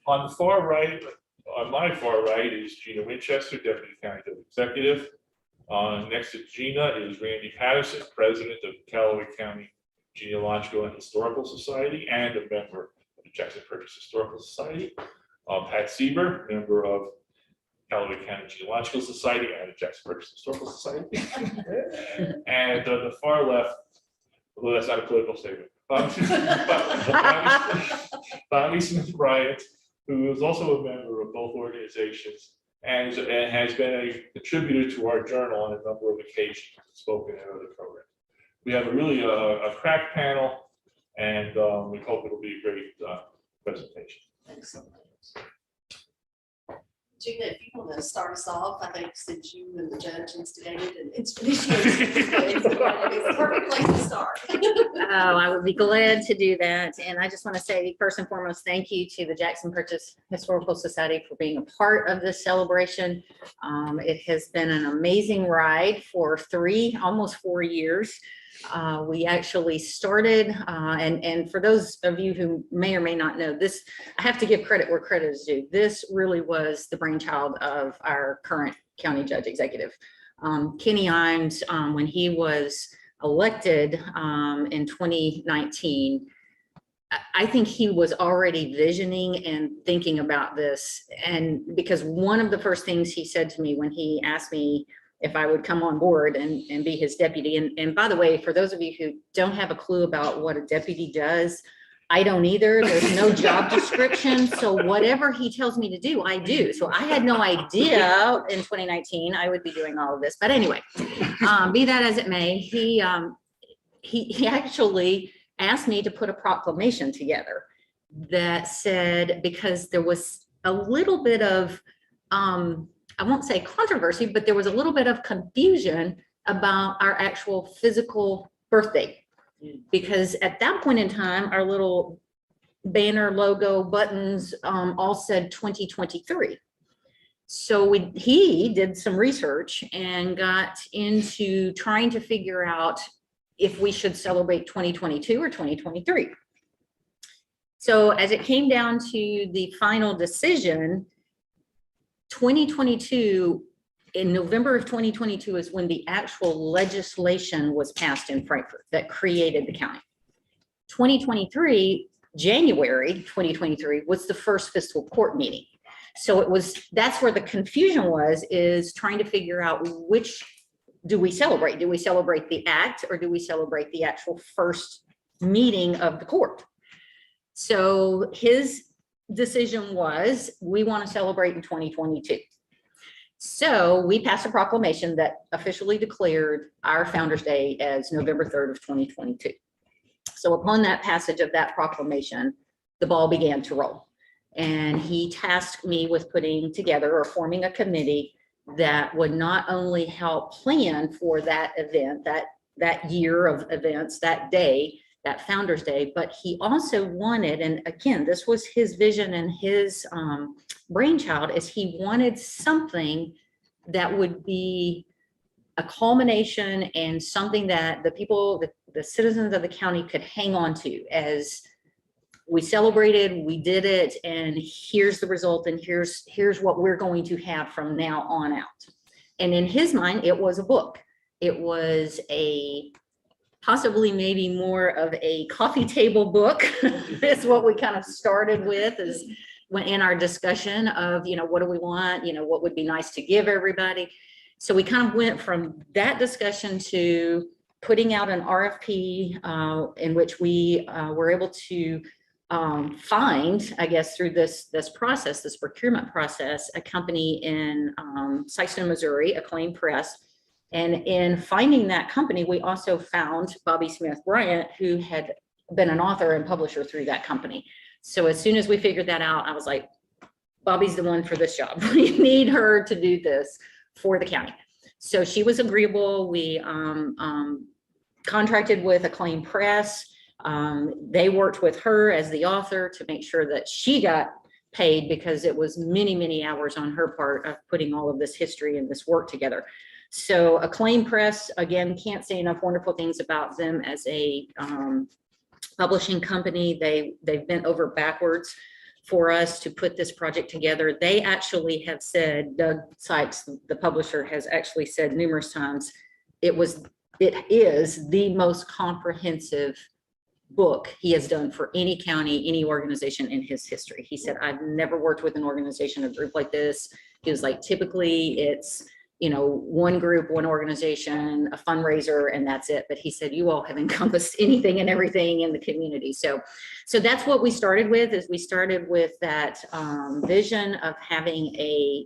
On the far right, on my far right is Gina Winchester, Deputy County Executive. Next to Gina is Randy Patterson, President of the Calloway County Genealogical and Historical Society and a member of the Jackson Purchase Historical Society. Pat Seiber, member of Calloway County Genealogical Society and the Jackson Purchase Historical Society. And on the far left, well, that's not a political statement, Bobbie Smith Bryant, who is also a member of both organizations and has been a contributor to our journal on a number of occasions, spoken in other programs. We have a crack panel, and we hope it'll be a great presentation. Excellent. Gina, if you want to start us off, I think since you and the judge instigated and it's a perfect place to start. Oh, I would be glad to do that. And I just want to say, first and foremost, thank you to the Jackson Purchase Historical Society for being a part of this celebration. It has been an amazing ride for almost 4 years. We actually started, and for those of you who may or may not know this, I have to give credit where credit is due. This really was the brainchild of our current county judge executive. Kenny Imes, when he was elected in 2019, I think he was already visioning and thinking about this. And because one of the first things he said to me when he asked me if I would come on board and be his deputy. And by the way, for those of you who don't have a clue about what a deputy does, I don't either. There's no job description. So whatever he tells me to do, I do. So I had no idea in 2019 I would be doing all of this. But anyway, be that as it may, he actually asked me to put a proclamation together that said, because there was a little bit of I won't say controversy, but there was a little bit of confusion about our actual physical birthday. Because at that point in time, our little banner logo buttons all said 2023. So he did some research and got into trying to figure out if we should celebrate 2022 or 2023. So as it came down to the final decision, 2022, in November of 2022 is when the actual legislation was passed in Frankfurt that created the county. 2023, January 2023 was the first fiscal court meeting. So that's where the confusion is trying to figure out which do we celebrate? Do we celebrate the act or do we celebrate the actual first meeting of the court? So his decision was, we want to celebrate in 2022. So we passed a proclamation that officially declared our Founders Day as November 3rd of 2022. So upon that passage of that proclamation, the ball began to roll. And he tasked me with putting together or forming a committee that would not only help plan for that event, that year of events, that day, that Founders Day, but he also wanted, and again, this was his vision and his brainchild, is he wanted something that would be a culmination and something that the people, the citizens of the county could hang on to as we celebrated, we did it, and here's the result, and here's what we're going to have from now on out. And in his mind, it was a book. It was possibly maybe more of a coffee table book is what we kind of started with, is when in our discussion of, what do we want, what would be nice to give everybody. So we kind of went from that discussion to putting out an RFP in which we were able to find, I guess, through this process, this procurement process, a company in Seiber, Missouri, Acclaim Press. And in finding that company, we also found Bobbie Smith Bryant, who had been an author and publisher through that company. So as soon as we figured that out, I was like, Bobbie's the one for this job. We need her to do this for the county. So she was agreeable. We contracted with Acclaim Press. They worked with her as the author to make sure that she got paid, because it was many, many hours on her part of putting all of this history and this work together. So Acclaim Press, again, can't say enough wonderful things about them as a publishing company. They've bent over backwards for us to put this project together. They actually have said, Doug Sykes, the publisher, has actually said numerous times, it is the most comprehensive book he has done for any county, any organization in his history. He said, I've never worked with an organization, a group like this. He was like, typically it's, you know, one group, one organization, a fundraiser, and that's it. But he said, you all have encompassed anything and everything in the community. So that's what we started with, is we started with that vision of having a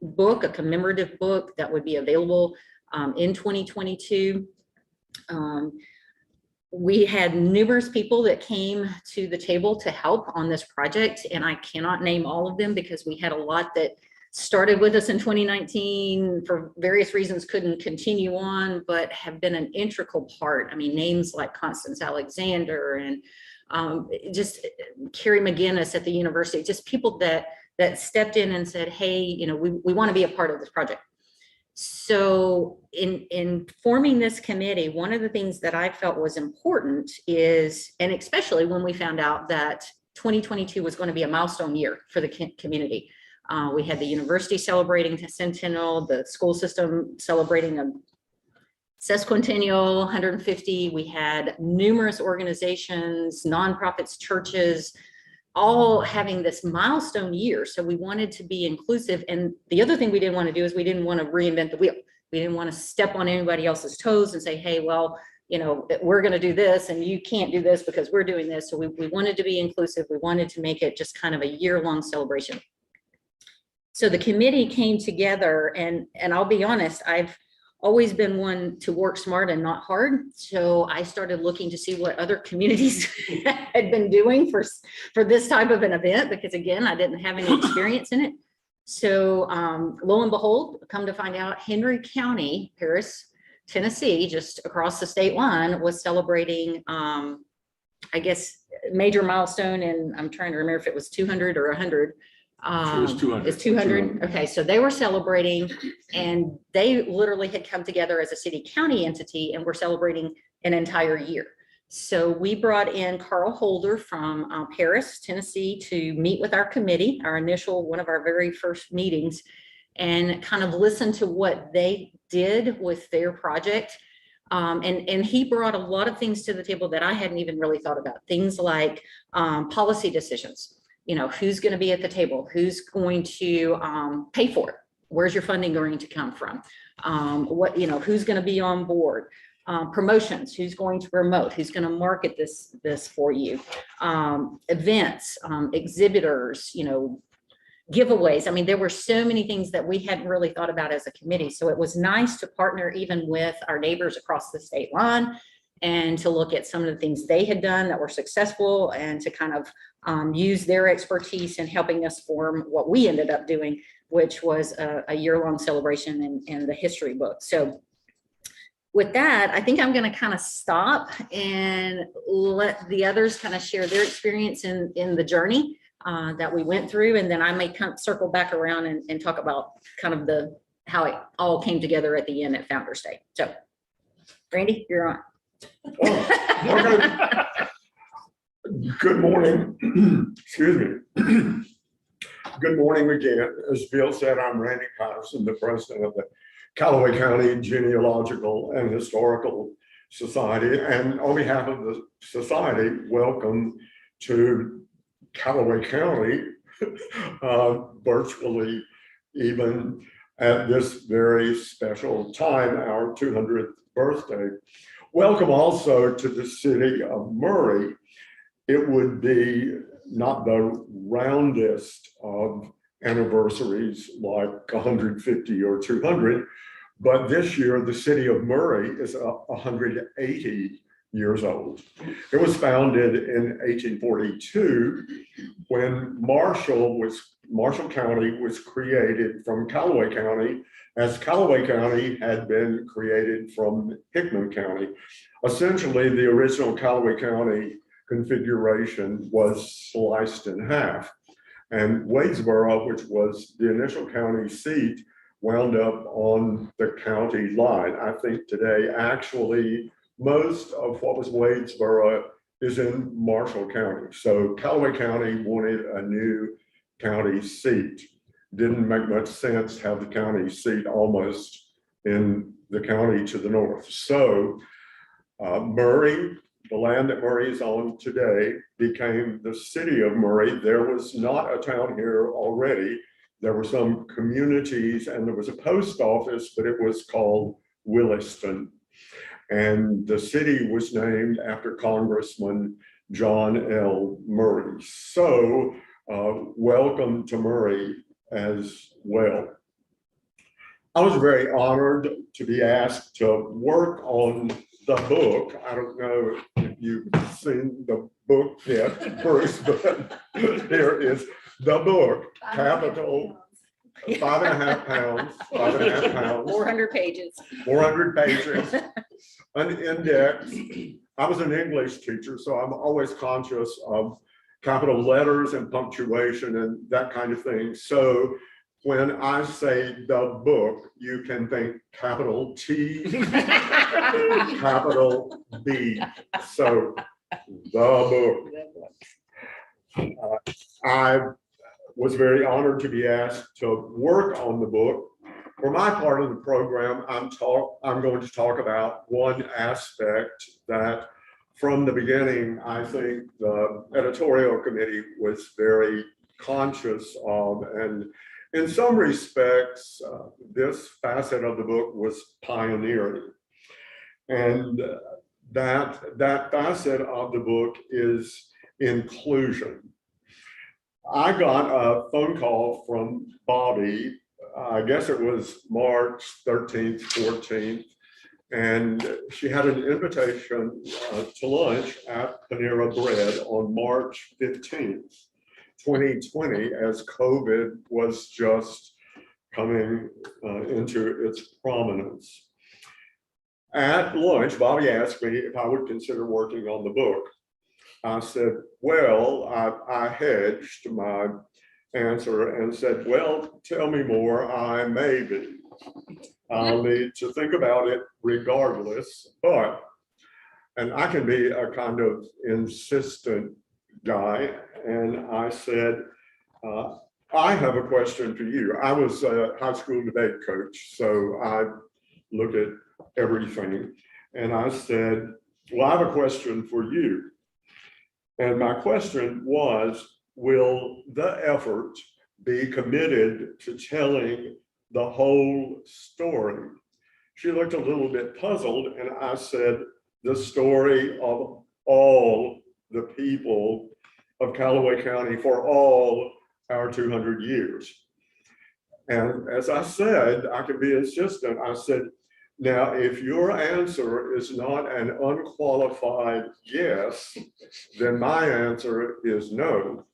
book, a commemorative book that would be available in 2022. We had numerous people that came to the table to help on this project, and I cannot name all of them because we had a lot that started with us in 2019 for various reasons, couldn't continue on, but have been an integral part. I mean, names like Constance Alexander and just Carrie McGinnis at the university, just people that stepped in and said, hey, you know, we want to be a part of this project. So in forming this committee, one of the things that I felt was important is, and especially when we found out that 2022 was going to be a milestone year for the community. We had the university celebrating the centennial, the school system celebrating a sesquicentennial, 150. We had numerous organizations, nonprofits, churches, all having this milestone year. So we wanted to be inclusive. And the other thing we didn't want to do is we didn't want to reinvent the wheel. We didn't want to step on anybody else's toes and say, hey, well, you know, we're going to do this and you can't do this because we're doing this. So we wanted to be inclusive. We wanted to make it just kind of a year-long celebration. So the committee came together, and I'll be honest, I've always been one to work smart and not hard. So I started looking to see what other communities had been doing for this type of an event, because again, I didn't have any experience in it. So lo and behold, come to find out, Henry County, Paris, Tennessee, just across the state line, was celebrating, I guess, major milestone. And I'm trying to remember if it was 200 or 100. It was 200. It's 200. Okay, so they were celebrating, and they literally had come together as a city county entity and were celebrating an entire year. So we brought in Carl Holder from Paris, Tennessee, to meet with our committee, one of our very first meetings, and kind of listen to what they did with their project. And he brought a lot of things to the table that I hadn't even really thought about. Things like policy decisions. You know, who's going to be at the table? Who's going to pay for it? Where's your funding going to come from? Who's going to be on board? Promotions, who's going to promote? Who's going to market this for you? Events, exhibitors, you know, giveaways. I mean, there were so many things that we hadn't really thought about as a committee. So it was nice to partner even with our neighbors across the state line and to look at some of the things they had done that were successful, and to kind of use their expertise in helping us form what we ended up doing, which was a year-long celebration in the history book. So with that, I think I'm going to kind of stop and let the others kind of share their experience in the journey that we went through. And then I may kind of circle back around and talk about kind of how it all came together at the end at Founders Day. So Randy, you're on. Oh, good morning. Excuse me. Good morning again. As Bill said, I'm Randy Patterson, the president of the Calloway County Genealogical and Historical Society. And on behalf of the society, welcome to Calloway County, virtually even at this very special time, our 200th birthday. Welcome also to the city of Murray. It would be not the roundest of anniversaries like 150 or 200, but this year the city of Murray is 180 years old. It was founded in 1842 when Marshall County was created from Calloway County, as Calloway County had been created from Hickman County. Essentially, the original Calloway County configuration was sliced in half, and Wadesboro, which was the initial county seat, wound up on the county line. I think today, actually, most of what was Wadesboro is in Marshall County. So Calloway County wanted a new county seat. Didn't make much sense to have the county seat almost in the county to the north. So Murray, the land that Murray is on today, became the city of Murray. There was not a town here already. There were some communities and there was a post office, but it was called Williston. And the city was named after Congressman John L. Murray. So welcome to Murray as well. I was very honored to be asked to work on the book. I don't know if you've seen the book yet, Bruce, but here is the book, capital, 5.5 pounds, 5.5 pounds. 400 pages. 400 pages, an index. I was an English teacher, so I'm always conscious of capital letters and punctuation and that kind of thing. So when I say the book, you can think capital T, capital B. So the book. I was very honored to be asked to work on the book. For my part of the program, I'm going to talk about one aspect that from the beginning, I think the editorial committee was very conscious of, and in some respects, this facet of the book was pioneering. And that facet of the book is inclusion. I got a phone call from Bobbie, I guess it was March 13th, 14th, and she had an invitation to lunch at Panera Bread on March 15th, 2020, as COVID was just coming into its prominence. At lunch, Bobbie asked me if I would consider working on the book. I said, well, I hedged my answer and said, well, tell me more, I may be. I'll need to think about it regardless, but, and I can be a kind of insistent guy, and I said, I have a question for you. I was a high school debate coach, so I look at everything, and I said, well, I have a question for you. And my question was, will the effort be committed to telling the whole story? She looked a little bit puzzled, and I said, the story of all the people of Calloway County for all our 200 years. And as I said, I could be insistent. I said, now, if your answer is not an unqualified yes, then my answer is no.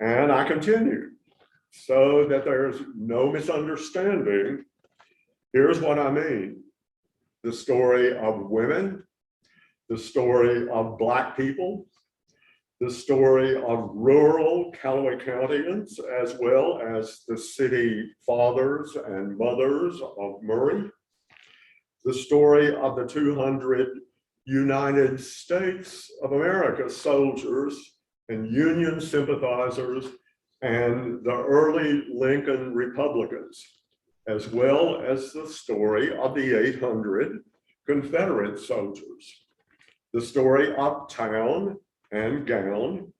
And I continued, so that there's no misunderstanding. Here's what I mean. The story of women, the story of Black people, the story of rural Calloway Countyans, as well as the city fathers and mothers of Murray, the story of the 200 United States of America soldiers and Union sympathizers and the early Lincoln Republicans, as well as the story of the 800 Confederate soldiers, the story of town and gown.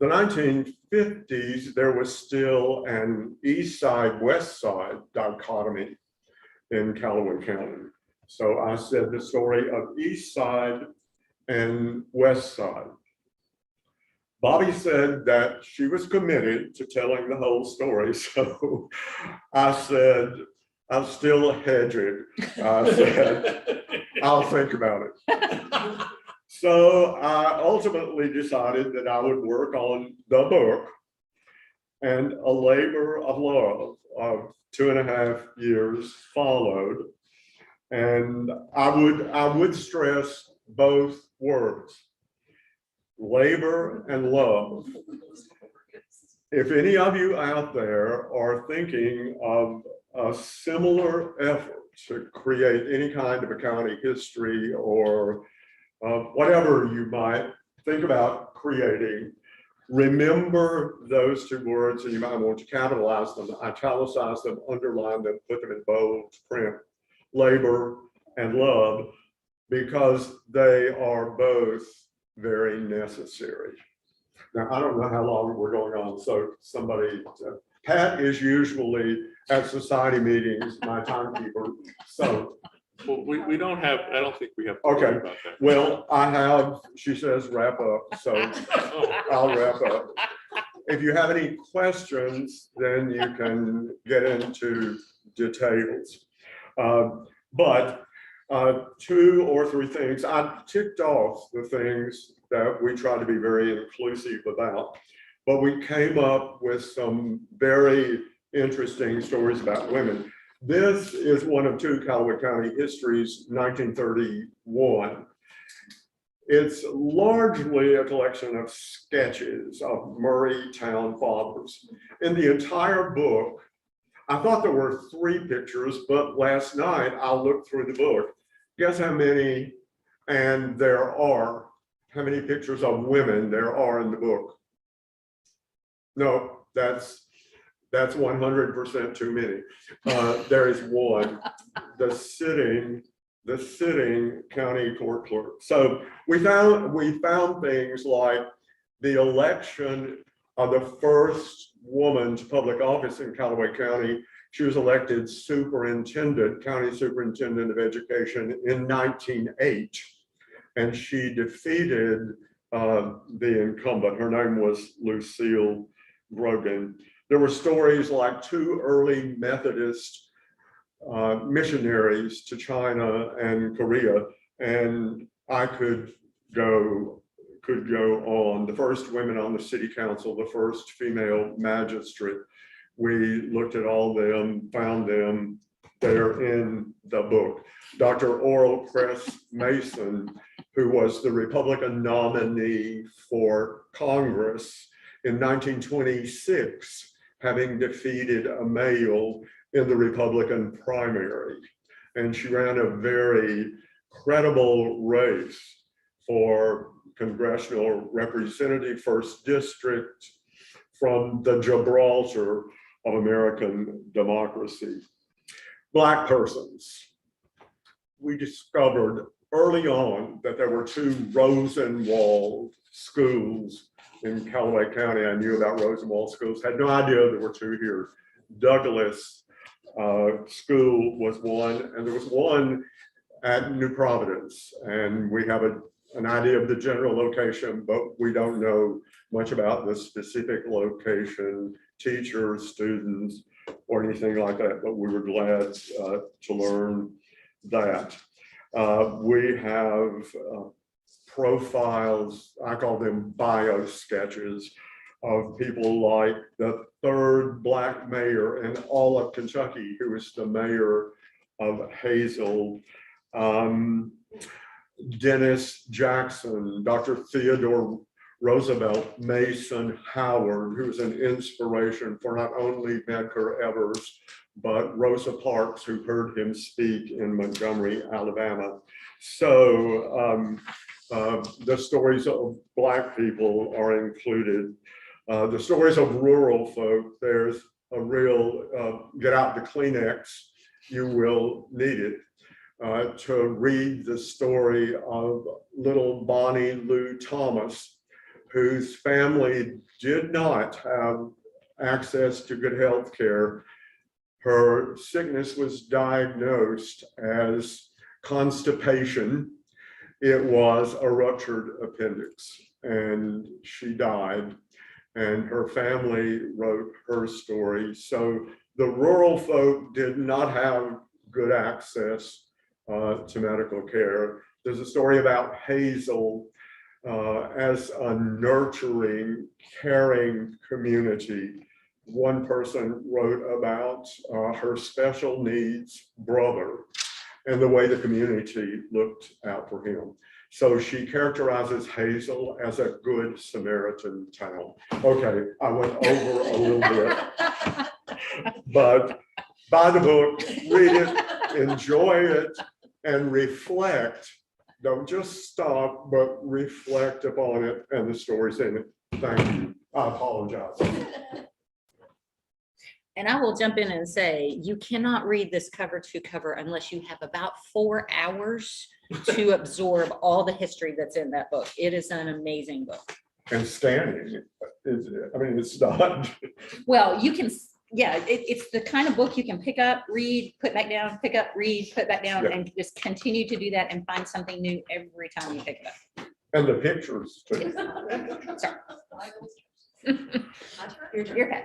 The 1950s, there was still an east side, west side dichotomy in Calloway County. So I said the story of east side and west side. Bobbie said that she was committed to telling the whole story. So I said, I'm still hedging. I said, I'll think about it. So I ultimately decided that I would work on the book, and a labor of love of 2.5 years followed. And I would stress both words, labor and love. If any of you out there are thinking of a similar effort to create any kind of a county history or whatever you might think about creating, remember those two words, and you might want to capitalize them, italicize them, underline them, put them in bold print: labor and love, because they are both very necessary. Now, I don't know how long we're going on, so somebody, Pat is usually at society meetings, my timekeeper, so. Well, we don't have, I don't think we have to worry Okay. about that. Well, I have, she says, wrap up, so I'll wrap up. If you have any questions, then you can get into details. But 2 or 3 things, I ticked off the things that we try to be very inclusive about, but we came up with some very interesting stories about women. This is one of 2 Calloway County histories, 1931. It's largely a collection of sketches of Murray town fathers. In the entire book, I thought there were 3 pictures, but last night I looked through the book. Guess how many, and there are, how many pictures of women there are in the book? No, that's 100% too many. There is one, the sitting county court clerk. So we found things like the election of the first woman to public office in Calloway County. She was elected superintendent, county superintendent of education in 1908, and she defeated the incumbent. Her name was Lucille Grogan. There were stories like 2 early Methodist missionaries to China and Korea, and I could go on. The first women on the city council, the first female magistrate. We looked at all them, found them, they're in the book. Dr. Oral Cress Mason, who was the Republican nominee for Congress in 1926, having defeated a male in the Republican primary. And she ran a very credible race for congressional representative, 1st district, from the Gibraltar of American democracy. Black persons. We discovered early on that there were 2 Rosenwald schools in Calloway County. I knew about Rosenwald schools, had no idea there were 2 here. Douglas School was one, and there was one at New Providence, and we have an idea of the general location, but we don't know much about the specific location, teachers, students, or anything like that, but we were glad to learn that. We have profiles, I call them bio sketches, of people like the 3rd Black mayor in all of Kentucky, who was the mayor of Hazel. Dennis Jackson, Dr. Theodore Roosevelt Mason Howard, who was an inspiration for not only Medgar Evers, but Rosa Parks, who heard him speak in Montgomery, Alabama. So the stories of Black people are included. The stories of rural folk, there's a real, get out the Kleenex, you will need it. To read the story of little Bonnie Lou Thomas, whose family did not have access to good health care. Her sickness was diagnosed as constipation. It was a ruptured appendix, and she died, and her family wrote her story. So the rural folk did not have good access to medical care. There's a story about Hazel as a nurturing, caring community. One person wrote about her special needs brother and the way the community looked out for him. So she characterizes Hazel as a good Samaritan town. Okay, I went over a little bit, but buy the book, read it, enjoy it, and reflect don't just stop, but reflect upon it and the stories in it. Thank you. I apologize. And I will jump in and say, you cannot read this cover to cover unless you have about 4 hours to absorb all the history that's in that book. It is an amazing book. And scanning, I mean, it's not. Well, you can, yeah, it's the kind of book you can pick up, read, put back down, pick up, read, put back down, Yeah. and just continue to do that and find something new every time you pick it up. And the pictures too. Sorry. My turn? You're okay.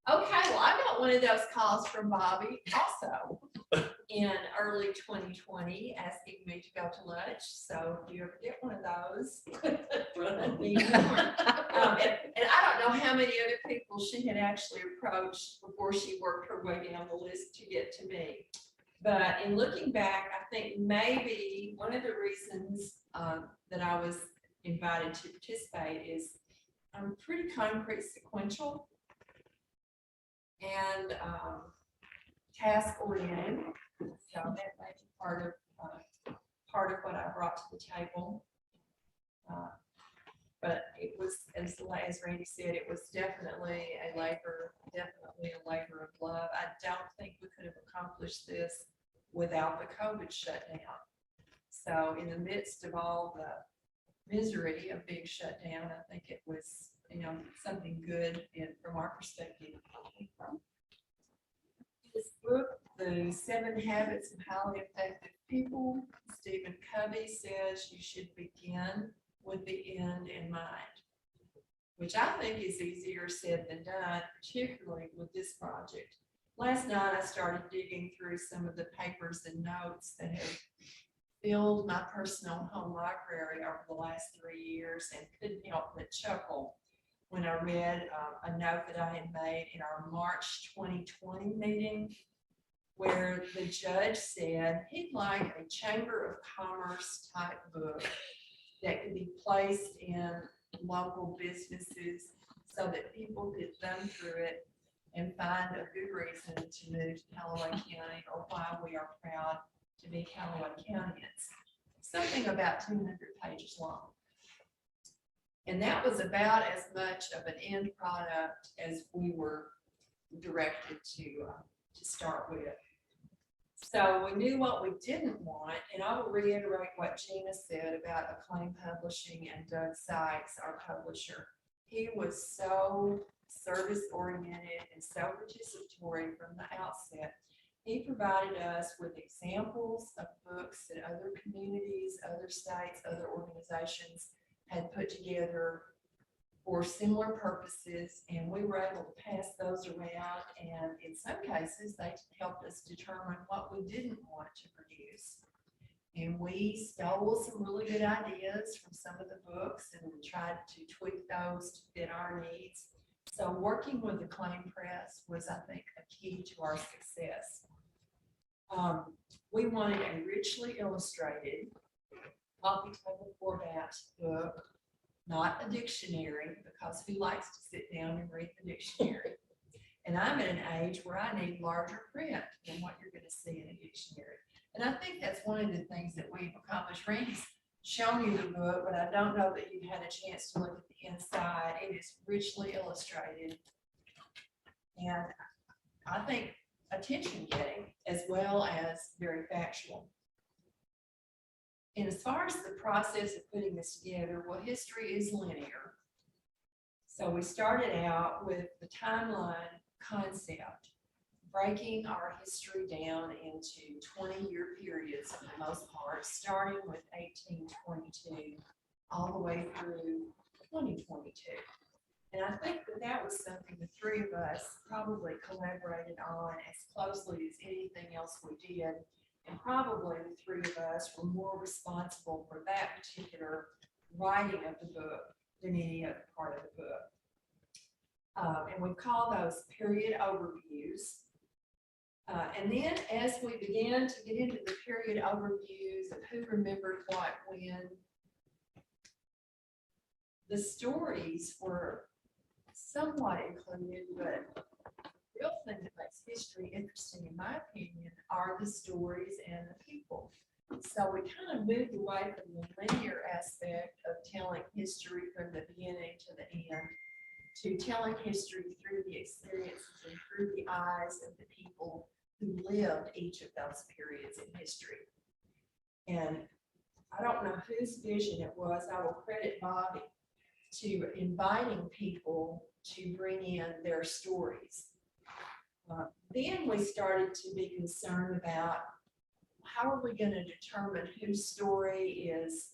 Okay, well, I got one of those calls from Bobbie also in early 2020 asking me to go to lunch. So if you ever get one of those, run me. And I don't know how many other people she had actually approached before she worked her way down the list to get to me. But in looking back, I think maybe one of the reasons that I was invited to participate is I'm pretty concrete sequential and task oriented. So that may be part of what I brought to the table. But it was, as Randy said, it was definitely a labor of love. I don't think we could have accomplished this without the COVID shutdown. So in the midst of all the misery of being shut down, I think it was, something good from our perspective. This book, The 7 Habits of Highly Effective People, Stephen Covey says you should begin with the end in mind, which I think is easier said than done, particularly with this project. Last night, I started digging through some of the papers and notes that have filled my personal home library over the last 3 years and couldn't help but chuckle when I read a note that I had made in our March 2020 meeting, where the judge said he'd like a Chamber of Commerce type book that could be placed in local businesses so that people could thumb through it and find a good reason to move to Calloway County or why we are proud to be Calloway Countyans. Something about 200 pages long. And that was about as much of an end product as we were directed to start with. So we knew what we didn't want, and I will reiterate what Gina said about Acclaim Publishing and Doug Sykes, our publisher. He was so service-oriented and so participatory from the outset. He provided us with examples of books that other communities, other states, other organizations had put together for similar purposes, and we were able to pass those around, and in some cases they helped us determine what we didn't want to produce. And we stole some really good ideas from some of the books and tried to tweak those to fit our needs. So working with the Acclaim Press was, I think, a key to our success. We wanted a richly illustrated coffee table format book, not a dictionary, because who likes to sit down and read the dictionary? And I'm at an age where I need larger print than what you're going to see in a dictionary. And I think that's one of the things that we've accomplished. Randy's shown you the book, but I don't know that you've had a chance to look at the inside. It is richly illustrated, and I think attention-getting as well as very factual. And as far as the process of putting this together, well, history is linear. So we started out with the timeline concept, breaking our history down into 20-year periods for the most part, starting with 1822 all the way through 2022. And I think that that was something the three of us probably collaborated on as closely as anything else we did. And probably the three of us were more responsible for that particular writing of the book than any other part of the book. And we call those period overviews. And then as we began to get into the period overviews of who remembered what when, the stories were somewhat included, but the real thing that makes history interesting, in my opinion, are the stories and the people. So we kind of moved away from the linear aspect of telling history from the beginning to the end to telling history through the experiences and through the eyes of the people who lived each of those periods in history. And I don't know whose vision it was. I will credit Bobbie to inviting people to bring in their stories. Then we started to be concerned about how are we going to determine whose story is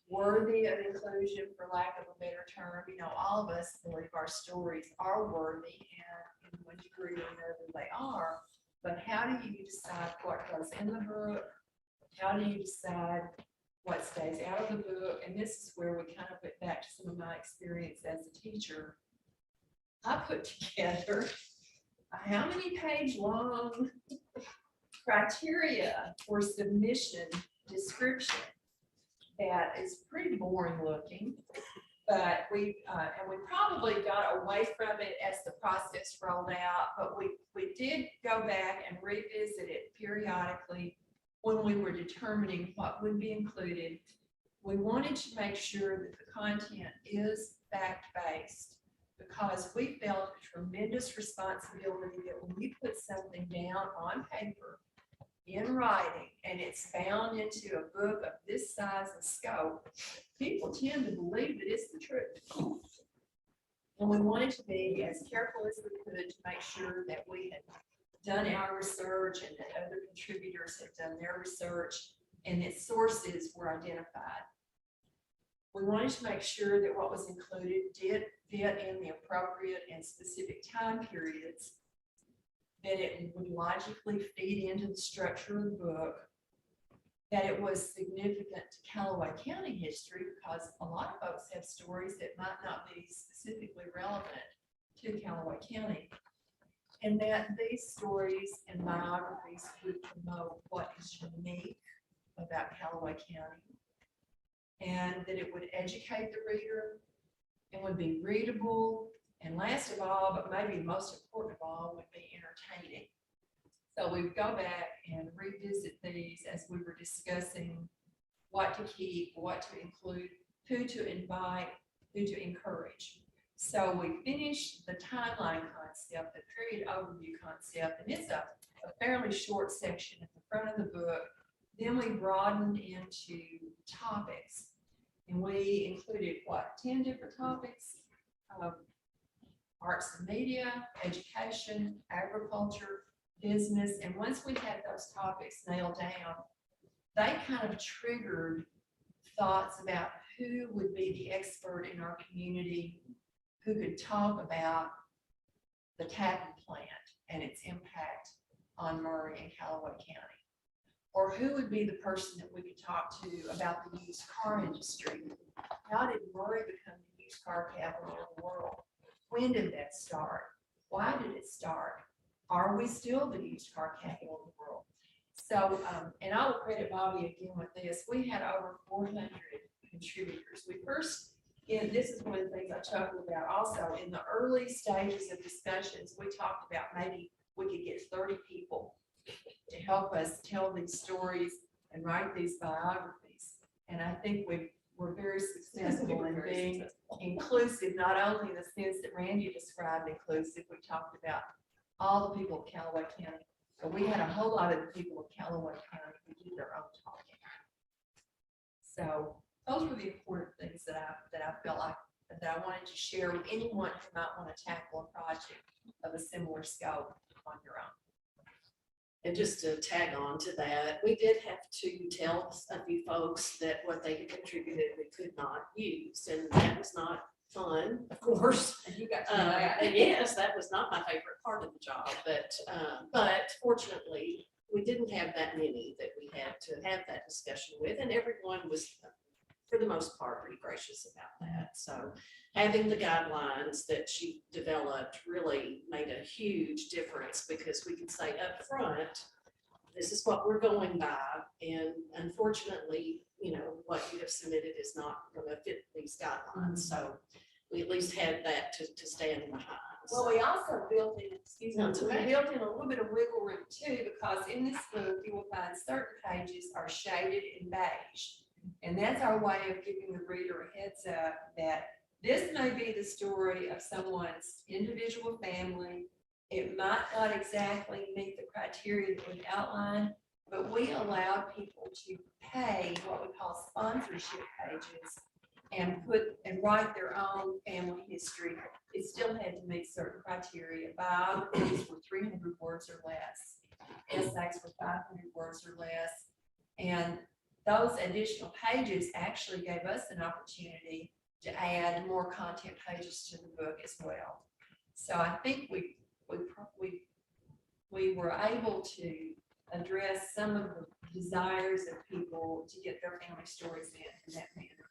worthy of inclusion, for lack of a better term. You know, all of us believe our stories are worthy, and in one degree or another they are. But how do you decide what goes in the book? How do you decide what stays out of the book? And this is where we kind of went back to some of my experience as a teacher. I put together a how many page long criteria for submission description that is pretty boring looking, but we probably got away from it as the process rolled out, but we did go back and revisit it periodically when we were determining what would be included. We wanted to make sure that the content is fact-based, because we felt a tremendous responsibility that when we put something down on paper in writing and it's bound into a book of this size and scope, people tend to believe that it's the truth. And we wanted to be as careful as we could to make sure that we had done our research and that other contributors had done their research and that sources were identified. We wanted to make sure that what was included did fit in the appropriate and specific time periods, that it would logically feed into the structure of the book, that it was significant to Calloway County history, because a lot of folks have stories that might not be specifically relevant to Calloway County, and that these stories and biographies would promote what is unique about Calloway County, and that it would educate the reader and would be readable, and last of all, but maybe most important of all, would be entertaining. So we would go back and revisit these as we were discussing what to keep, what to include, who to invite, who to encourage. So we finished the timeline concept, the period overview concept, and it's a fairly short section at the front of the book. Then we broadened into topics, and we included what, 10 different topics? Arts and media, education, agriculture, business. And once we had those topics nailed down, they kind of triggered thoughts about who would be the expert in our community who could talk about the tapping plant and its impact on Murray and Calloway County. Or who would be the person that we could talk to about the used car industry? How did Murray become the used car capital of the world? When did that start? Why did it start? Are we still the used car capital of the world? So, and I will credit Bobbie again with this. We had over 400 contributors. We first, and this is one of the things I chuckled about also, in the early stages of discussions, we talked about maybe we could get 30 people to help us tell these stories and write these biographies. And I think we're very successful in being inclusive, not only in the sense that Randy described inclusive. We talked about all the people of Calloway County, but we had a whole lot of the people of Calloway County who did their own talking. So those were the important things that I felt like that I wanted to share with anyone who might want to tackle a project of a similar scope on your own. And just to tag on to that, we did have to tell a few folks that what they had contributed we could not use, and that was not fun, of course. And you got to know that. And yes, that was not my favorite part of the job, but fortunately, we didn't have that many that we had to have that discussion with, and everyone was, for the most part, pretty gracious about that. So having the guidelines that she developed really made a huge difference, because we could say up front, this is what we're going by, and unfortunately, you know, what you have submitted is not going to fit these guidelines. So we at least had that to stand behind. Well, we also built in, excuse me, No, it's we okay. built in a little bit of wiggle room too, because in this book, you will find certain pages are shaded in beige. And that's our way of giving the reader a heads up that this may be the story of someone's individual family. It might not exactly meet the criteria that we outlined, but we allowed people to pay what we call sponsorship pages and write their own family history. It still had to meet certain criteria. Biographies were 300 words or less. Essays were 500 words or less. And those additional pages actually gave us an opportunity to add more content pages to the book as well. So I think we were able to address some of the desires of people to get their family stories in that manner.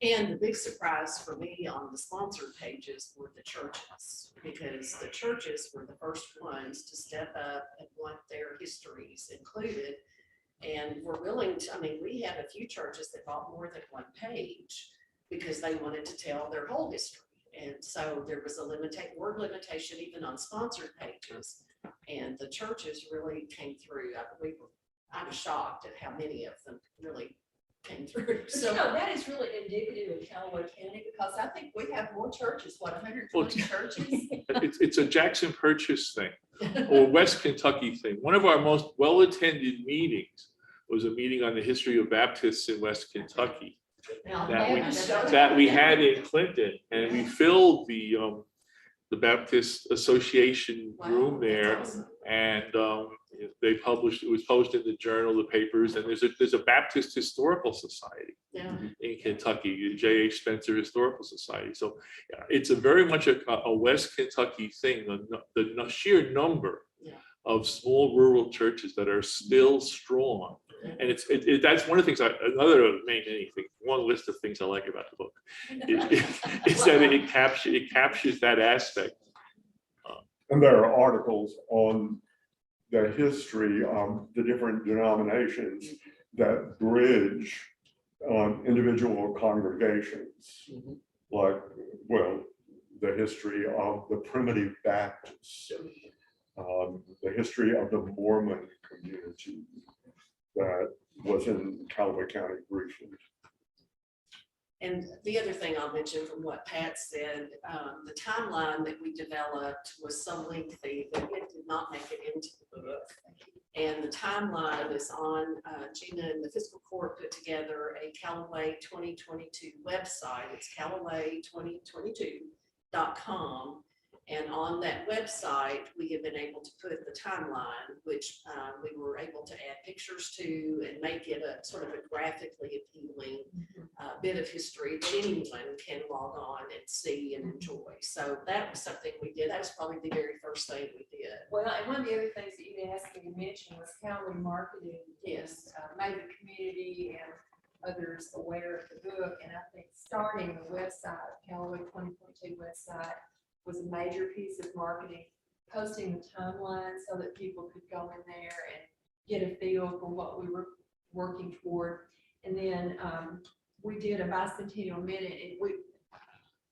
And the big surprise for me on the sponsored pages were the churches, because the churches were the first ones to step up and want their histories included. And we're willing to, I mean, we had a few churches that bought more than one page because they wanted to tell their whole history. And so there was a word limitation even on sponsored pages. And the churches really came through. I was shocked at how many of them really came through. But you know, that is really indicative of Callaway County, because I think we have more churches, what, 120 churches? It's a Jackson Purchase thing or West Kentucky thing. One of our most well-attended meetings was a meeting on the history of Baptists in West Kentucky Now, that we had in Clinton, and we filled the Baptist Association room there, and they published, it was posted in the journal, the papers, and there's a Baptist Historical Society Yeah. in Kentucky, the J.H. Spencer Historical Society. So it's a very much a West Kentucky thing, the sheer number of small rural churches that are still strong. And that's one of the things, one list of things I like about the book is that it captures that aspect. And there are articles on the history of the different denominations that bridge individual congregations. Like, well, the history of the primitive Baptists, the history of the Mormon community that was in Callaway County briefly. And the other thing I'll mention from what Pat said, the timeline that we developed was so lengthy that it did not make it into the book. And the timeline is on, Gina and the fiscal court put together a Callaway 2022 website. It's Callaway2022.com. And on that website, we have been able to put the timeline, which we were able to add pictures to and make it a sort of a graphically appealing bit of history that anyone can log on and see and enjoy. So that was something we did. That was probably the very first thing we did. Well, and one of the other things that you asked me to mention was Callaway marketing. Yes. Made the community and others aware of the book. And I think starting the website, Callaway 2022 website, was a major piece of marketing, posting the timeline so that people could go in there and get a feel for what we were working toward. And then we did a bicentennial minute, and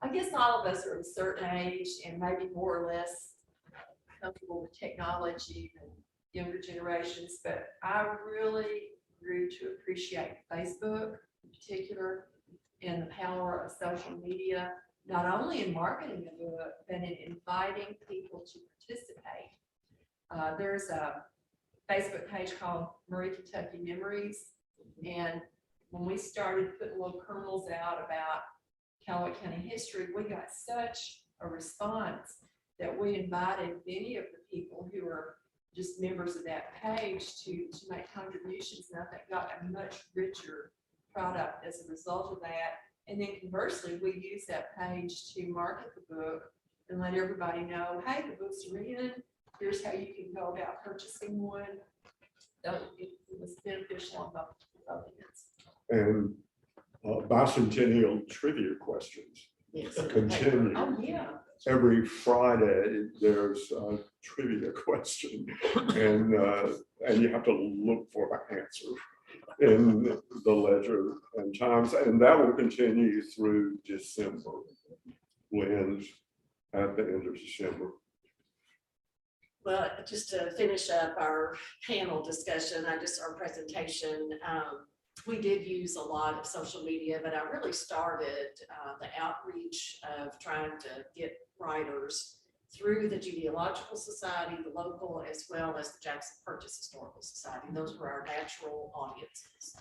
I guess all of us are of a certain age and maybe more or less comfortable with technology than younger generations, but I really grew to appreciate Facebook in particular and the power of social media, not only in marketing the book, but in inviting people to participate. There's a Facebook page called Murray, Kentucky Memories. And when we started putting little kernels out about Callaway County history, we got such a response that we invited many of the people who are just members of that page to make contributions. And I think got a much richer product as a result of that. And then conversely, we use that page to market the book and let everybody know, hey, the books are in. Here's how you can go about purchasing one. So it was beneficial on both ends. And bicentennial trivia questions Yes. continue. Oh, yeah. Every Friday, there's a trivia question, and you have to look for the answer in the Ledger and Times, and that will continue through December, when at the end of December. Well, just to finish up our panel discussion, our presentation, we did use a lot of social media, but I really started the outreach of trying to get writers through the Genealogical Society, the local, as well as the Jackson Purchase Historical Society. Those were our natural audiences.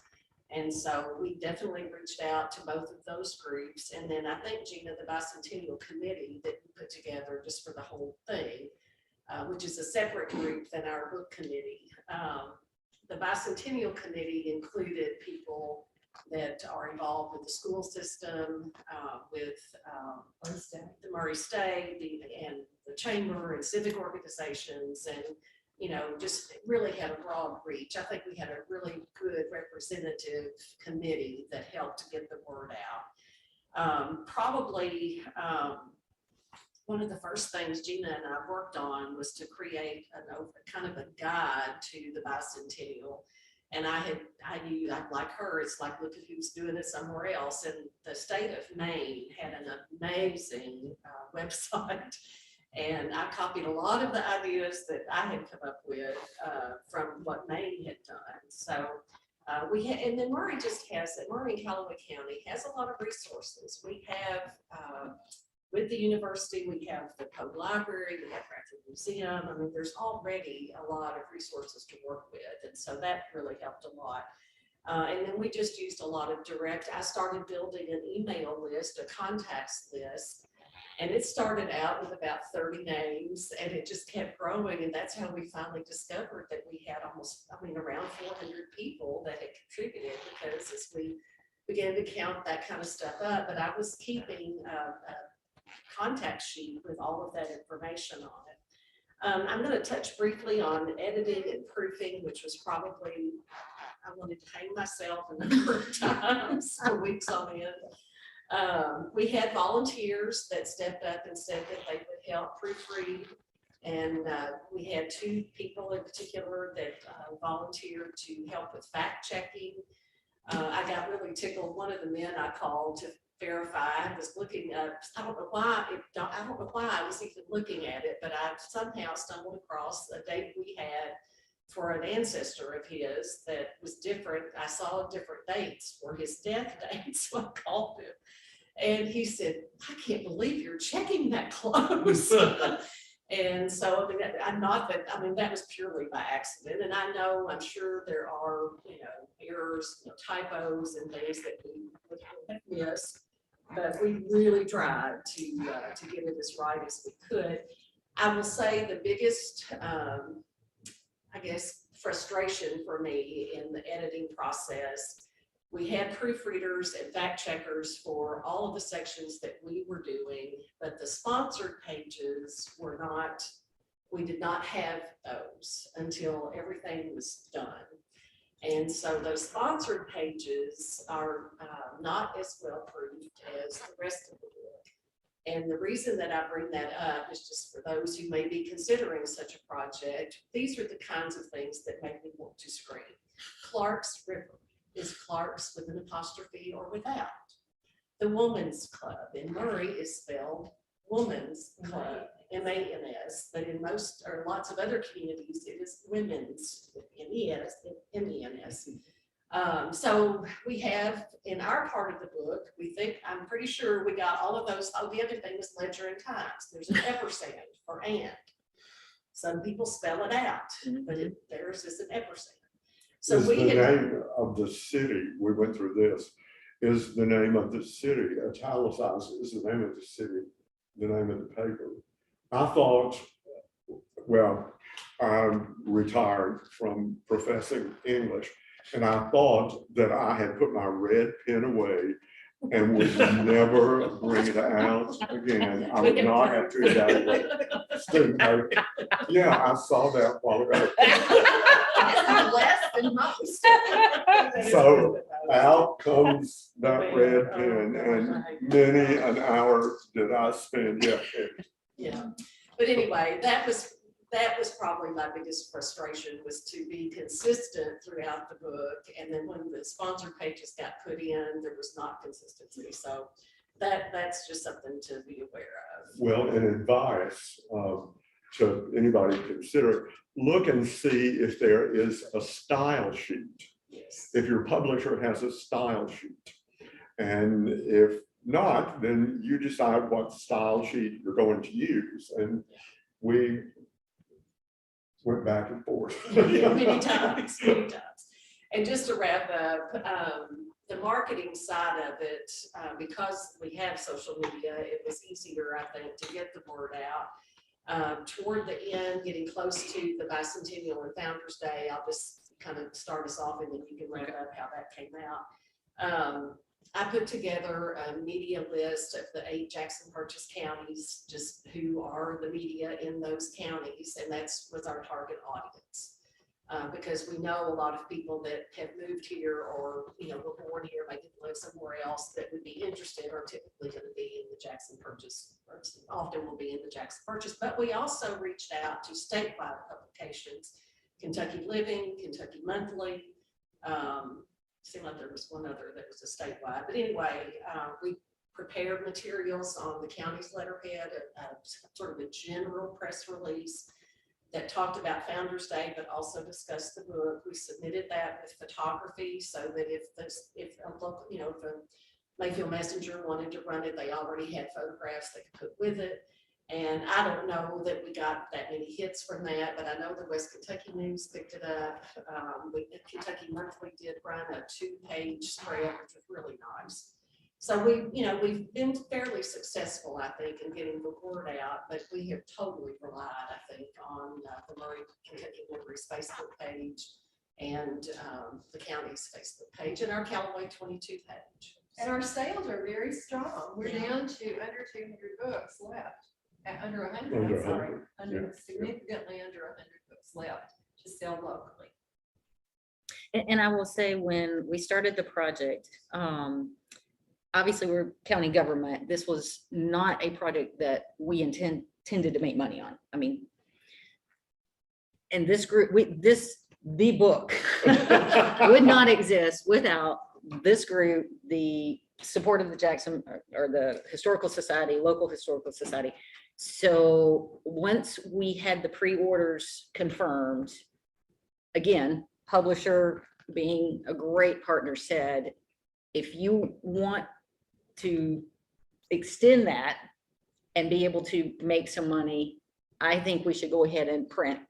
And so we definitely reached out to both of those groups. And then I think, Gina, the Bicentennial Committee that we put together just for the whole thing, which is a separate group than our book committee. The Bicentennial Committee included people that are involved with the school system, with the Murray State, and the chamber and civic organizations, and just really had a broad reach. I think we had a really good representative committee that helped to get the word out. Probably one of the first things Gina and I worked on was to create kind of a guide to the bicentennial. And I knew, like her, it's like, look at who's doing it somewhere else. And the state of Maine had an amazing website. And I copied a lot of the ideas that I had come up with from what Maine had done. So we had, and then Murray and Calloway County has a lot of resources. We have, with the university, we have the Poe Library, we have Bryant Museum. I mean, there's already a lot of resources to work with. And so that really helped a lot. And then we just used a lot of I started building an email list, a contacts list. And it started out with about 30 names, and it just kept growing. And that's how we finally discovered that we had around 400 people that had contributed, because as we began to count that kind of stuff up, but I was keeping a contact sheet with all of that information on it. I'm going to touch briefly on editing and proofing, which was probably, I wanted to hang myself a number of times for weeks on end. We had volunteers that stepped up and said that they would help proofread. And we had 2 people in particular that volunteered to help with fact checking. I got really tickled. One of the men I called to verify, I was looking up, I don't know why I was even looking at it, but I somehow stumbled across a date we had for an ancestor of his that was different. I saw different dates for his death date, so I called him. And he said, I can't believe you're checking that close. And so, that was purely by accident. And I'm sure there are, errors, typos and things that we would have missed. But we really tried to get it as right as we could. I will say the biggest, frustration for me in the editing process, we had proofreaders and fact checkers for all of the sections that we were doing, but the sponsored pages we did not have those until everything was done. And so those sponsored pages are not as well proofed as the rest of the book. And the reason that I bring that up is just for those who may be considering such a project. These are the kinds of things that make me want to scream. Clark's River is Clark's with an apostrophe or without. The Woman's Club in Murray is spelled Woman's Club, M-A-N-S, but in most or lots of other communities, it is Women's, M-E-N-S. So we have in our part of the book, I'm pretty sure we got all of those. Oh, the other thing was ledger and times. There's an ampersand for and. Some people spell it out, but theirs is an ampersand. So is the name of the city, we went through this, is the name of the city, italicized is the name of the city, the name of the paper. I thought, well, I'm retired from professing English, and I thought that I had put my red pen away and would never bring it out again. I would not have to evaluate student paper. Yeah, I saw that while ago. Less than most. So out comes that red pen, and many an hour did I spend. Yeah, but anyway, that was probably my biggest frustration, was to be consistent throughout the book. And then when the sponsored pages got put in, there was not consistency. So that's just something to be aware of. Well, and advice to anybody consider, look and see if there is a style sheet. Yes. If your publisher has a style sheet. And if not, then you decide what style sheet you're going to use. And we went back and forth. Many times, many times. And just to wrap up, the marketing side of it, because we have social media, it was easier, I think, to get the word out. Toward the end, getting close to the bicentennial and Founder's Day, I'll just kind of start us off and then you can wrap up how that came out. I put together a media list of the 8 Jackson Purchase counties, just who are the media in those counties, and was our target audience. Because we know a lot of people that have moved here or, were born here, maybe live somewhere else that would be interested are typically going to be in the Jackson Purchase, or often will be in the Jackson Purchase. But we also reached out to statewide publications, Kentucky Living, Kentucky Monthly. Seemed like there was one other that was a statewide. But anyway, we prepared materials on the county's letterhead, sort of a general press release that talked about Founder's Day, but also discussed the book. We submitted that with photography so that if a local, if a Mayfield Messenger wanted to run it, they already had photographs they could put with it. And I don't know that we got that many hits from that, but I know the West Kentucky News picked it up. Kentucky Monthly did run a 2-page spread, which was really nice. So we've been fairly successful, I think, in getting the word out, but we have totally relied, I think, on the Murray Kentucky Library's Facebook page and the county's Facebook page and our Calloway 22 page. And our sales are very strong. We're down to under 200 books left. Under 100, Under I'm sorry. 100, Significantly under 100 books left to sell locally. And I will say, when we started the project, obviously we're county government. This was not a project that we intended to make money on. I mean, and this group, the book would not exist without this group, the support of the Jackson or the Historical Society, local Historical Society. So once we had the pre-orders confirmed, again, publisher being a great partner said, if you want to extend that and be able to make some money, I think we should go ahead and print.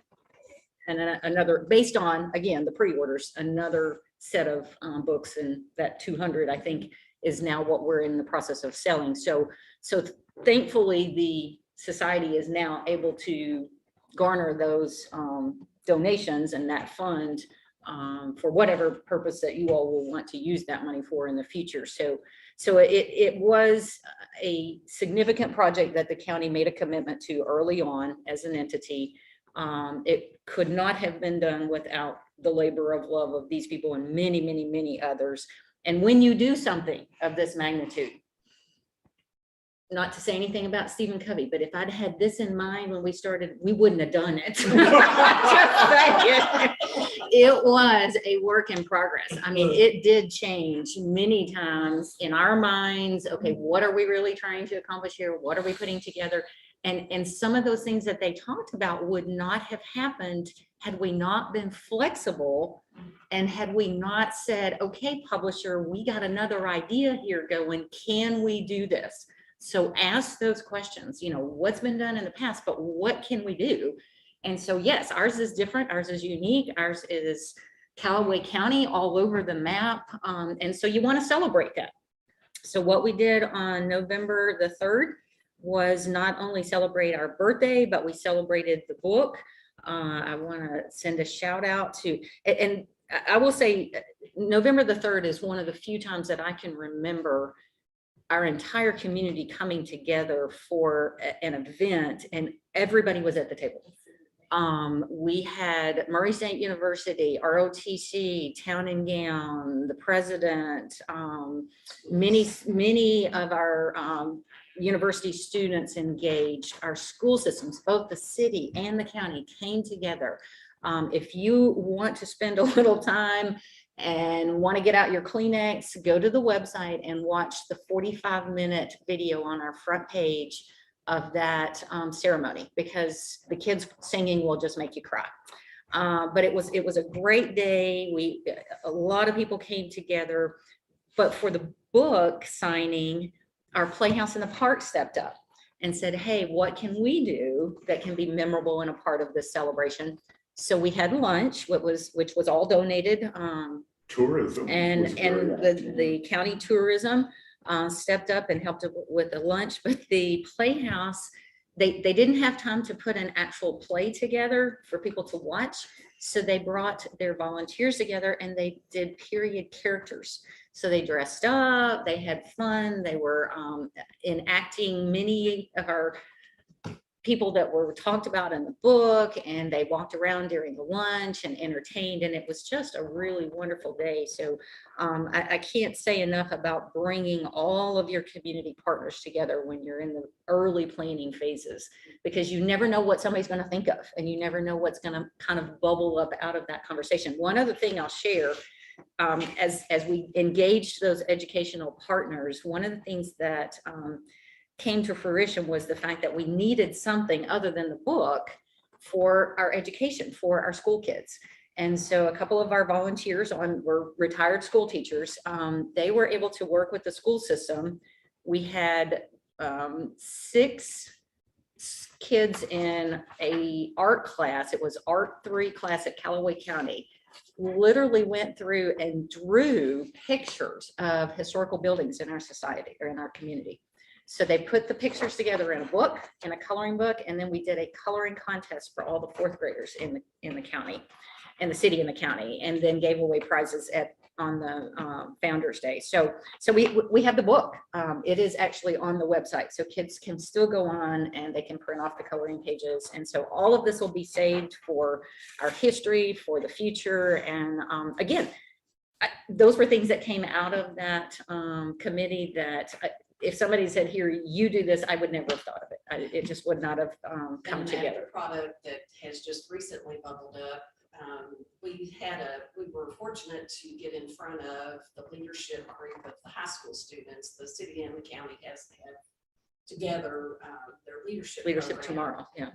And then another, based on, again, the pre-orders, another set of books, and that 200, I think, is now what we're in the process of selling. So thankfully, the society is now able to garner those donations and that fund for whatever purpose that you all will want to use that money for in the future. So it was a significant project that the county made a commitment to early on as an entity. It could not have been done without the labor of love of these people and many, many, many others. And when you do something of this magnitude, not to say anything about Stephen Covey, but if I'd had this in mind when we started, we wouldn't have done it. Just saying. It was a work in progress. I mean, it did change many times in our minds. Okay, what are we really trying to accomplish here? What are we putting together? And some of those things that they talked about would not have happened had we not been flexible and had we not said, okay, publisher, we got another idea here going. Can we do this? So ask those questions, what's been done in the past, but what can we do? And so, yes, ours is different. Ours is unique. Ours is Calloway County all over the map. And so you want to celebrate that. So what we did on November the 3rd was not only celebrate our birthday, but we celebrated the book. I want to send a shout out to, and I will say November the 3rd is one of the few times that I can remember our entire community coming together for an event, and everybody was at the table. We had Murray State University, ROTC, Town and Gown, the president, many of our university students engaged, our school systems, both the city and the county came together. If you want to spend a little time and want to get out your Kleenex, go to the website and watch the 45-minute video on our front page of that ceremony, because the kids singing will just make you cry. But it was a great day. A lot of people came together, but for the book signing, our Playhouse in the Park stepped up and said, hey, what can we do that can be memorable and a part of this celebration? So we had lunch, which was all donated. Tourism. And was very active. the county tourism stepped up and helped with the lunch, but the Playhouse, they didn't have time to put an actual play together for people to watch. So they brought their volunteers together and they did period characters. So they dressed up, they had fun, they were enacting many of our people that were talked about in the book, and they walked around during the lunch and entertained, and it was just a really wonderful day. So I can't say enough about bringing all of your community partners together when you're in the early planning phases, because you never know what somebody's going to think of, and you never know what's going to kind of bubble up out of that conversation. One other thing I'll share, as we engaged those educational partners, one of the things that came to fruition was the fact that we needed something other than the book for our education, for our school kids. And so a couple of our volunteers were retired school teachers. They were able to work with the school system. We had 6 kids in a art class. It was Art 3 class at Calloway County. Literally went through and drew pictures of historical buildings in our society or in our community. So they put the pictures together in a book, in a coloring book, and then we did a coloring contest for all the 4th graders in the county, in the city and the county, and then gave away prizes on the Founders Day. So we have the book. It is actually on the website, so kids can still go on and they can print off the coloring pages. And so all of this will be saved for our history, for the future. And again, those were things that came out of that committee that if somebody said, here, you do this, I would never have thought of it. It just would not have come And together. that product that has just recently bubbled up. We were fortunate to get in front of the leadership group of the high school students. The city and the county has had together their leadership program. Tomorrow, yeah.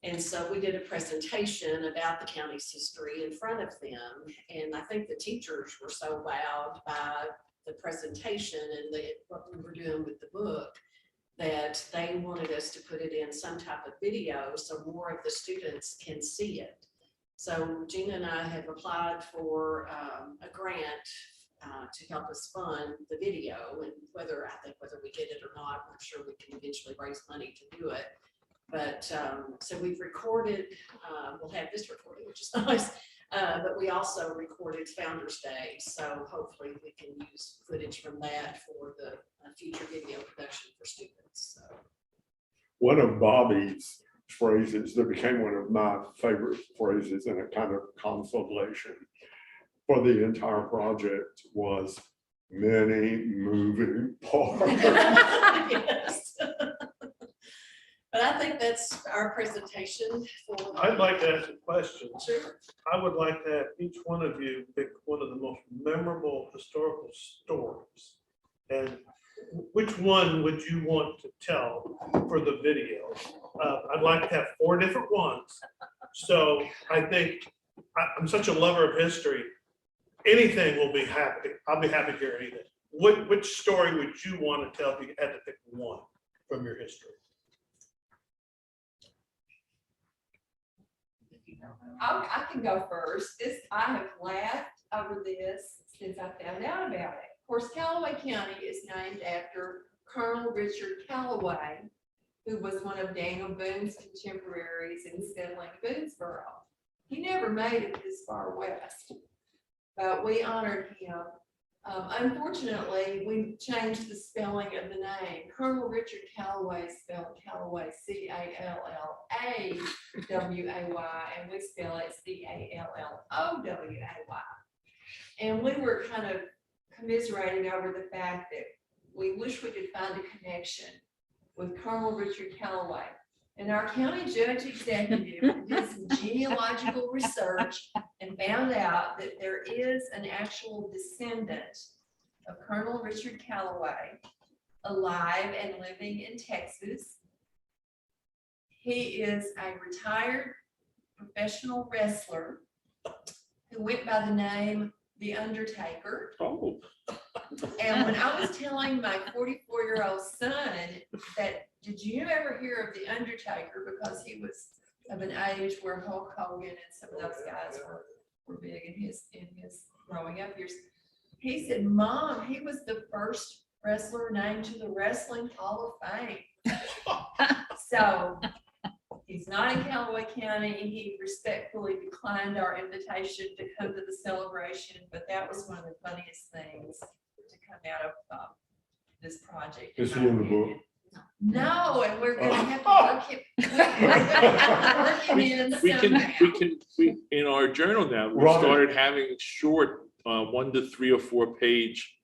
And so we did a presentation about the county's history in front of them. And I think the teachers were so wowed by the presentation and what we were doing with the book that they wanted us to put it in some type of video so more of the students can see it. So Gina and I have applied for a grant to help us fund the video, and whether we get it or not, I'm sure we can eventually raise money to do it. But so we've recorded, we'll have this recording, which is nice. But we also recorded Founders Day, so hopefully we can use footage from that for the future video production for students. So. One of Bobbie's phrases that became one of my favorite phrases in a kind of consolation for the entire project was many moving parts. Yes. But I think that's our presentation for. I'd like to ask a question. Sure. I would like to have each one of you pick one of the most memorable historical stories. And which one would you want to tell for the video? I'd like to have 4 different ones. So I think I'm such a lover of history. Anything will be happy. I'll be happy to hear anything. Which story would you want to tell if you had to pick one from your history? I can go first. I have laughed over this since I found out about it. Of course, Calloway County is named after Colonel Richard Calloway, who was one of Daniel Boone's contemporaries in settling Boonesboro. He never made it this far west, but we honored him. Unfortunately, we changed the spelling of the name. Colonel Richard Calloway spelled Calloway Callaway, and we spell it Calloway. And we were kind of commiserating over the fact that we wish we could find a connection with Colonel Richard Calloway. And our county judge executive did some genealogical research and found out that there is an actual descendant of Colonel Richard Calloway alive and living in Texas. He is a retired professional wrestler who went by the name The Undertaker. Oh. And when I was telling my 44-year-old son that, did you ever hear of The Undertaker? Because he was of an age where Hulk Hogan and some of those guys were big in his growing up years. He said, Mom, he was the first wrestler named to the Wrestling Hall of Fame. So he's not in Calloway County. He respectfully declined our invitation to come to the celebration, but that was one of the funniest things to come out of this project. Is he in the book? No, and we're gonna have to work him in We in our journal now, we Right. started having short 1 to 3 or 4 page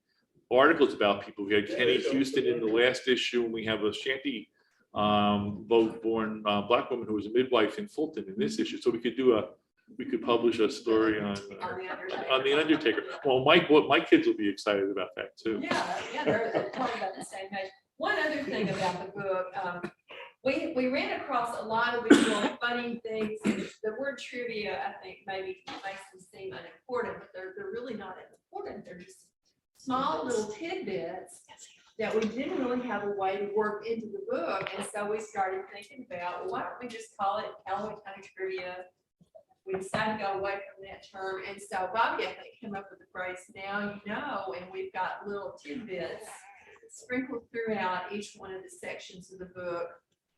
articles about people. We had Kenny Houston in the last issue, and we have a Shanty born black woman who was a midwife in Fulton in this issue. So we could publish a story on the Undertaker. Well, my kids will be excited about that too. Yeah, they're talking about the same page. One other thing about the book, we ran across a lot of these little funny things. The word trivia, I think, maybe makes them seem unimportant, but they're really not unimportant. They're just small little tidbits that we didn't really have a way to work into the book. And so we started thinking about, well, why don't we just call it Calloway County Trivia? We decided to go away from that term. And so Bobbie, I think, came up with the phrase, now you know, and we've got little tidbits sprinkled throughout each one of the sections of the book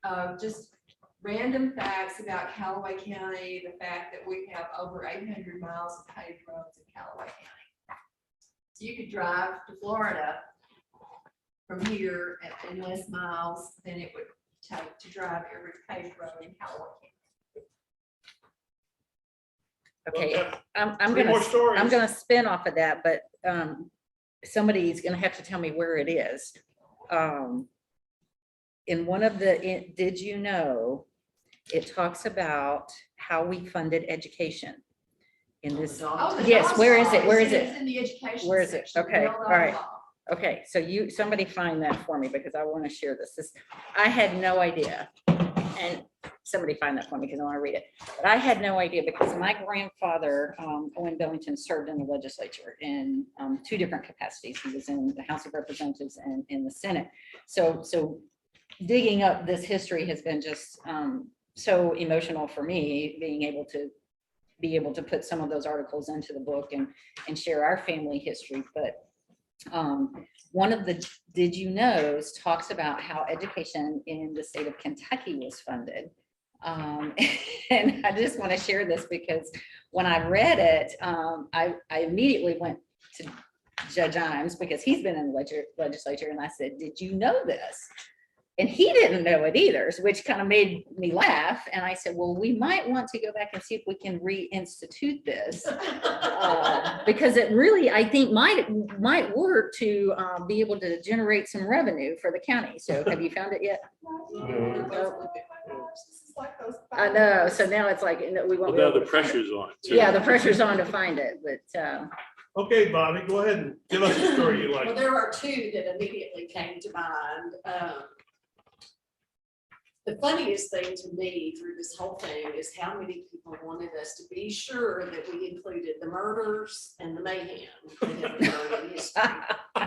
of just random facts about Calloway County, the fact that we have over 800 miles of paved roads in Calloway County. So you could drive to Florida from here in less miles than it would take to drive every paved road in Callaway County. Okay, I'm Three more gonna, stories. I'm gonna spin off of that, but somebody's gonna have to tell me where it is. In one of the, did you know, it talks about how we funded education in this. Oh, the Yes, where is it? dog Where laws, is it? It's in the education. Where is it? section, Okay, blah, blah, all right. blah. Okay, so somebody find that for me because I want to share this. I had no idea. And somebody find that for me because I want to read it. But I had no idea because my grandfather, Owen Billington, served in the legislature in 2 different capacities. He was in the House of Representatives and in the Senate. So digging up this history has been just so emotional for me, being able to put some of those articles into the book and share our family history. But one of the did you knows talks about how education in the state of Kentucky was funded. And I just want to share this because when I read it, I immediately went to Judge Imes because he's been in the legislature, and I said, did you know this? And he didn't know it either, which kind of made me laugh. And I said, well, we might want to go back and see if we can reinstitute this because it really, I think, might work to be able to generate some revenue for the county. So have you found it yet? I know. So now it's like, we Well, won't. now the pressure's on too. Yeah, the pressure's on to find it, but Okay, Bobbie, go ahead and give us a story you Well, like. there are 2 that immediately came to mind. The funniest thing to me through this whole thing is how many people wanted us to be sure that we included the murders and the mayhem that have occurred in history.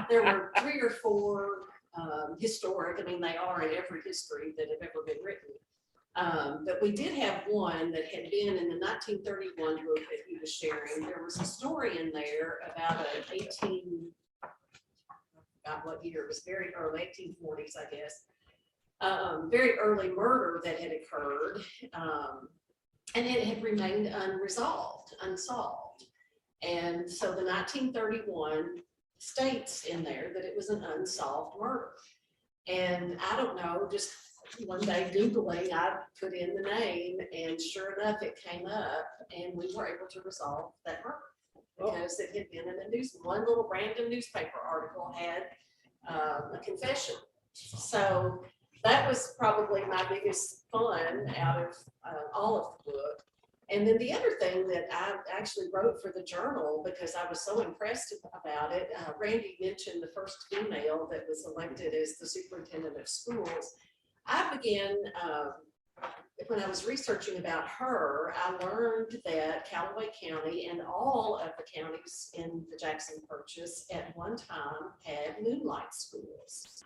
There were 3 or 4 historic, I mean, they are in every history that have ever been written. But we did have one that had been in the 1931 book that he was sharing. There was a story in there about what year, it was very early, 1840s, I guess. Very early murder that had occurred, and it had remained unsolved. And so the 1931 states in there that it was an unsolved murder. And I don't know, just one day Googling, I put in the name, and sure enough, it came up, and we were able to resolve that murder because it had been in the one little random newspaper article had a confession. So that was probably my biggest fun out of all of the book. And then the other thing that I actually wrote for the Journal, because I was so impressed about it, Randy mentioned the first female that was elected as the superintendent of schools. I began, when I was researching about her, I learned that Calloway County and all of the counties in the Jackson Purchase at one time had moonlight schools.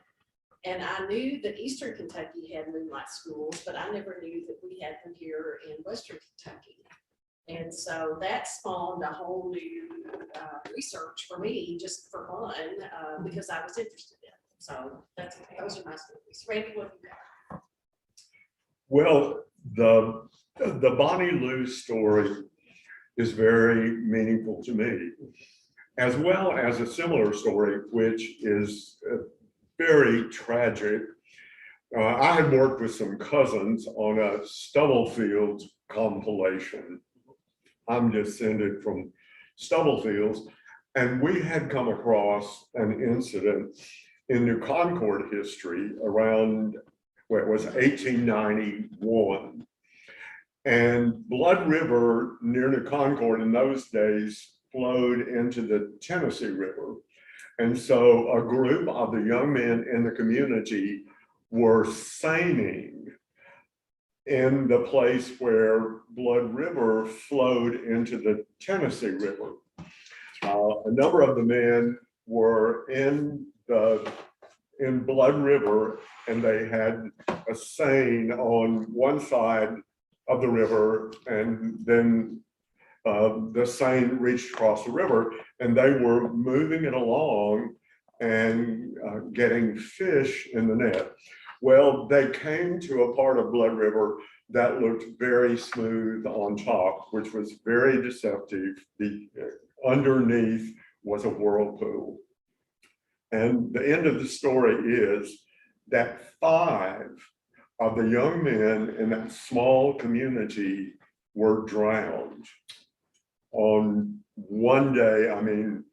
And I knew that Eastern Kentucky had moonlight schools, but I never knew that we had them here in Western Kentucky. And so that spawned a whole new research for me, just for fun, because I was interested in it. So those are my stories. Randy, what do you got? Well, the Bonnie Lou story is very meaningful to me, as well as a similar story, which is very tragic. I had worked with some cousins on a Stubblefields compilation. I'm descended from Stubblefields, and we had come across an incident in New Concord history around, well, it was 1891. And Blood River near New Concord in those days flowed into the Tennessee River. And so a group of the young men in the community were seining in the place where Blood River flowed into the Tennessee River. A number of the men were in Blood River, and they had a seine on one side of the river, and then the seine reached across the river, and they were moving it along and getting fish in the net. Well, they came to a part of Blood River that looked very smooth on top, which was very deceptive. The underneath was a whirlpool. And the end of the story is that 5 of the young men in that small community were drowned on one day. I mean,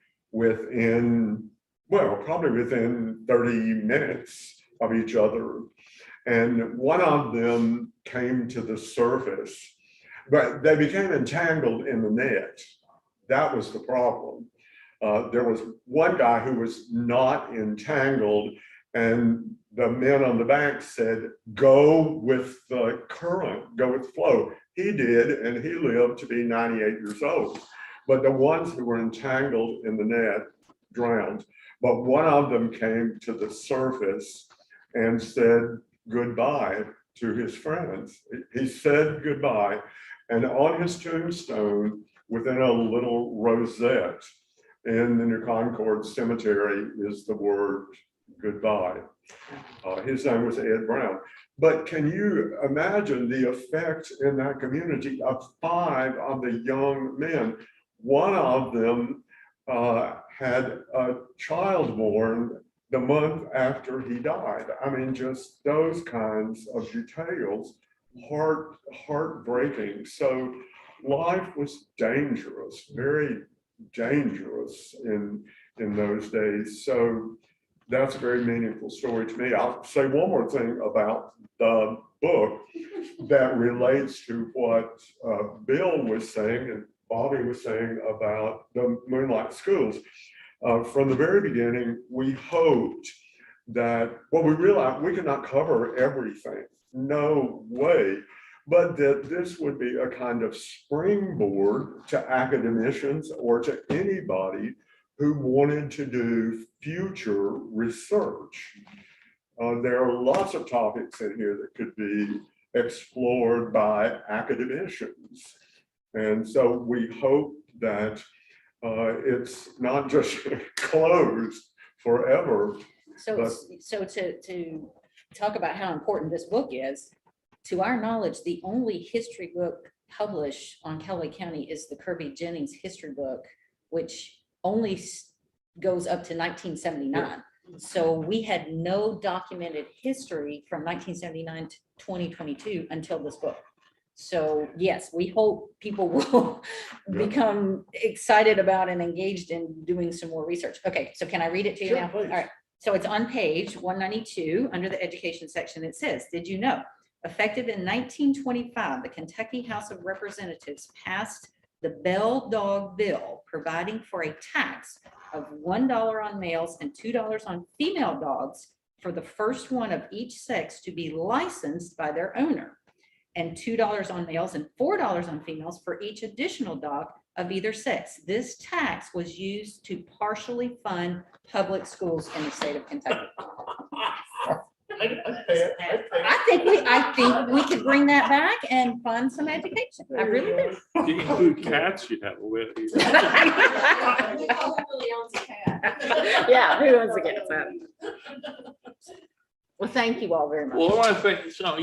probably within 30 minutes of each other. And one of them came to the surface, but they became entangled in the net. That was the problem. There was one guy who was not entangled, and the men on the bank said, go with the current, go with the flow. He did, and he lived to be 98 years old. But the ones who were entangled in the net drowned. But one of them came to the surface and said goodbye to his friends. He said goodbye, and on his tombstone, within a little rosette in the New Concord Cemetery, is the word goodbye. His name was Ed Brown. But can you imagine the effect in that community of 5 of the young men? One of them had a child born the month after he died. I mean, just those kinds of details, heartbreaking. So life was dangerous, very dangerous in those days. So that's a very meaningful story to me. I'll say one more thing about the book that relates to what Bill was saying and Bobbie was saying about the moonlight schools. From the very beginning, we hoped that, well, we realized we could not cover everything, no way, but that this would be a kind of springboard to academicians or to anybody who wanted to do future research. There are lots of topics in here that could be explored by academicians. And so we hope that it's not just closed forever. So to talk about how important this book is, to our knowledge, the only history book published on Calloway County is the Kirby Jennings history book, which only goes up to 1979. So we had no documented history from 1979 to 2022 until this book. So yes, we hope people will become excited about and engaged in doing some more research. Okay, so can I read it to you Sure, now? please. All right. So it's on page 192 under the education section. It says, did you know Effective in 1925, the Kentucky House of Representatives passed the Bell Dog Bill, providing for a tax of $1 on males and $2 on female dogs for the first one of each sex to be licensed by their owner, and $2 on males and $4 on females for each additional dog of either sex. This tax was used to partially fund public schools in the state of Kentucky. I think we could bring that back and fund some education. I really do. If you include cats, you'd have a win. Nicole really owns a cat. Yeah, who wants to get that? Well, thank you all very much. Well, I want to thank,